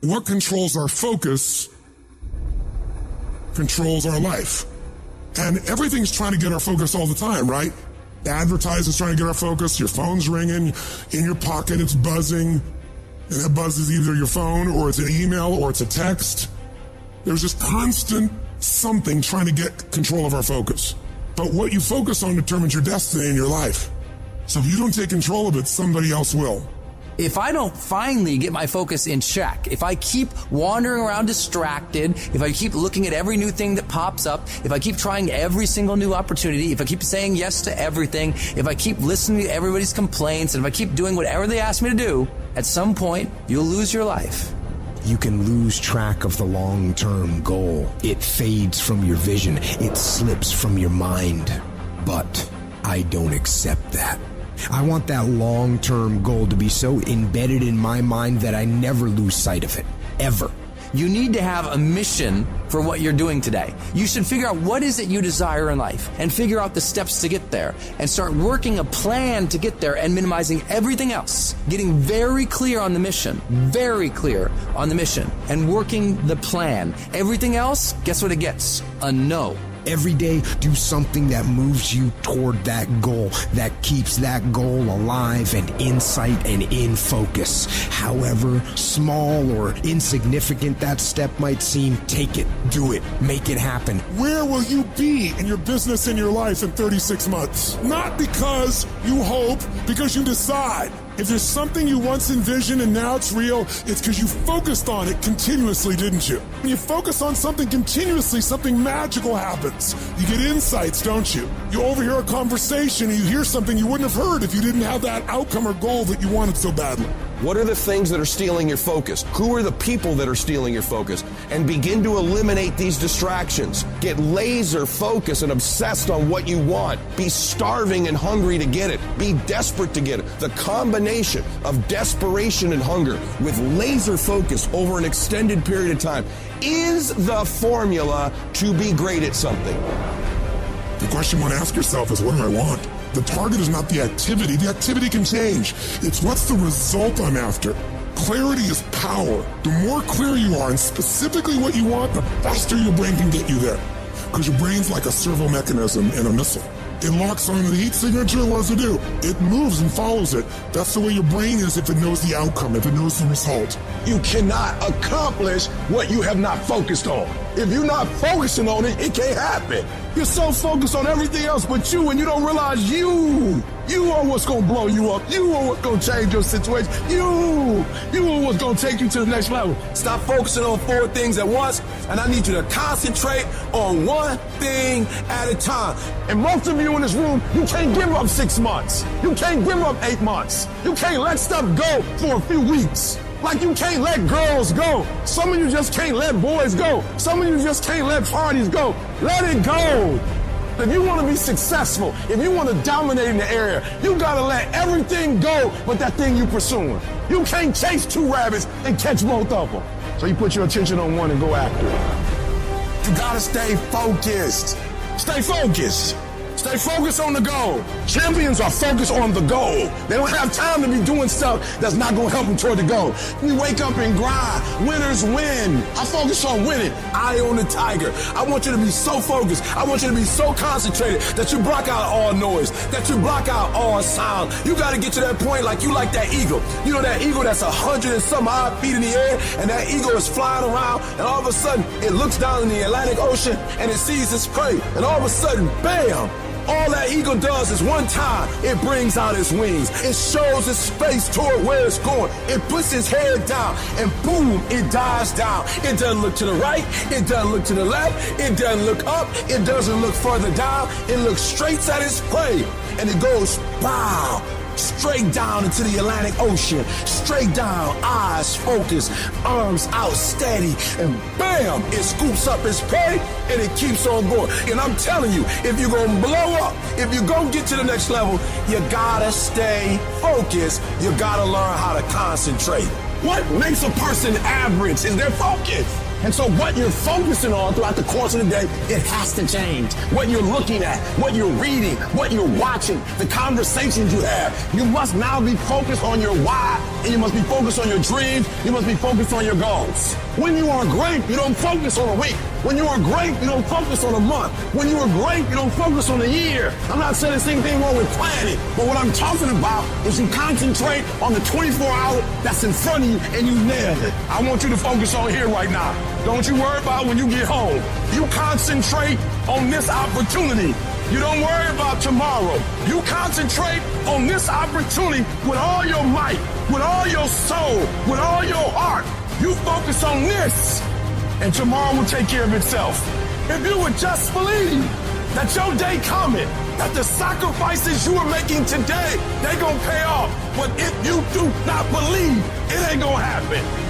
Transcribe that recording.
What controls our focus controls our life. And everything's trying to get our focus all the time, right? Advertisers trying to get our focus, your phone's ringing, in your pocket it's buzzing, and that buzz is either your phone or it's an email or it's a text. There's just constant something trying to get control of our focus. But what you focus on determines your destiny in your life. So if you don't take control of it, somebody else will. If I don't finally get my focus in check, if I keep wandering around distracted, if I keep looking at every new thing that pops up, if I keep trying every single new opportunity, if I keep saying yes to everything, if I keep listening to everybody's complaints, and if I keep doing whatever they ask me to do, at some point, you'll lose your life. You can lose track of the long-term goal. It fades from your vision. It slips from your mind. But I don't accept that. I want that long-term goal to be so embedded in my mind that I never lose sight of it. Ever. You need to have a mission for what you're doing today. You should figure out what is it you desire in life and figure out the steps to get there and start working a plan to get there and minimizing everything else. Getting very clear on the mission, and working the plan. Everything else, guess what it gets? A no. Every day, do something that moves you toward that goal, that keeps that goal alive and in sight and in focus. However small or insignificant that step might seem, take it, do it, make it happen. Where will you be in your business and your life in 36 months? Not because you hope, because you decide. If there's something you once envisioned and now it's real, it's because you focused on it continuously, didn't you? When you focus on something continuously, something magical happens. You get insights, don't you? You overhear a conversation and you hear something you wouldn't have heard if you didn't have that outcome or goal that you wanted so badly. What are the things that are stealing your focus? Who are the people that are stealing your focus? And begin to eliminate these distractions. Get laser focused and obsessed on what you want. Be starving and hungry to get it. Be desperate to get it. The combination of desperation and hunger with laser focus over an extended period of time is the formula to be great at something. The question you want to ask yourself is, what do I want? The target is not the activity. The activity can change. It's what's the result I'm after. Clarity is power. The more clear you are and specifically what you want, the faster your brain can get you there. Because your brain's like a servo mechanism in a missile. It locks on the heat signature, what does it do? It moves and follows it. That's the way your brain is if it knows the outcome, if it knows the result. You cannot accomplish what you have not focused on. If you're not focusing on it, it can't happen. You're so focused on everything else but you, and you don't realize you are what's going to blow you up. You are what's going to change your situation. You are what's going to take you to the next level. Stop focusing on 4 things at once, and I need you to concentrate on one thing at a time. And most of you in this room, you can't give up 6 months. You can't give up 8 months. You can't let stuff go for a few weeks. Like you can't let girls go. Some of you just can't let boys go. Some of you just can't let parties go. Let it go. If you want to be successful, if you want to dominate in the area, you got to let everything go but that thing you pursuing. You can't chase 2 rabbits and catch both of them. So you put your attention on one and go after it. You got to stay focused. Stay focused. Stay focused on the goal. Champions are focused on the goal. They don't have time to be doing stuff that's not going to help them toward the goal. You wake up and grind. Winners win. I focus on winning. Eye on the tiger. I want you to be so focused. I want you to be so concentrated that you block out all noise, that you block out all sound. You got to get to that point like you like that eagle. You know that eagle that's 100 and some odd feet in the air, and that eagle is flying around, and all of a sudden it looks down in the Atlantic Ocean and it sees its prey, and all of a sudden, bam! All that eagle does is one time, it brings out its wings. It shows its face toward where it's going. It puts its head down, and boom, it dives down. It doesn't look to the right. It doesn't look to the left. It doesn't look up. It doesn't look further down. It looks straight at its prey, and it goes, pow, straight down into the Atlantic Ocean. Straight down, eyes focused, arms out steady, and bam, it scoops up its prey, and it keeps on going. And I'm telling you, if you're going to blow up, if you're going to get to the next level, you got to stay focused. You got to learn how to concentrate. What makes a person average is their focus. And so what you're focusing on throughout the course of the day, it has to change. What you're looking at, what you're reading, what you're watching, the conversations you have. You must now be focused on your why, and you must be focused on your dreams. You must be focused on your goals. When you are great, you don't focus on a week. When you are great, you don't focus on a month. When you are great, you don't focus on a year. I'm not saying there's anything wrong with planning, but what I'm talking about is you concentrate on the 24 hour that's in front of you and you nail it. I want you to focus on here right now. Don't you worry about when you get home. You concentrate on this opportunity. You don't worry about tomorrow. You concentrate on this opportunity with all your might, with all your soul, with all your heart. You focus on this, and tomorrow will take care of itself. If you would just believe that your day coming, that the sacrifices you are making today, they gonna pay off. But if you do not believe, it ain't gonna happen.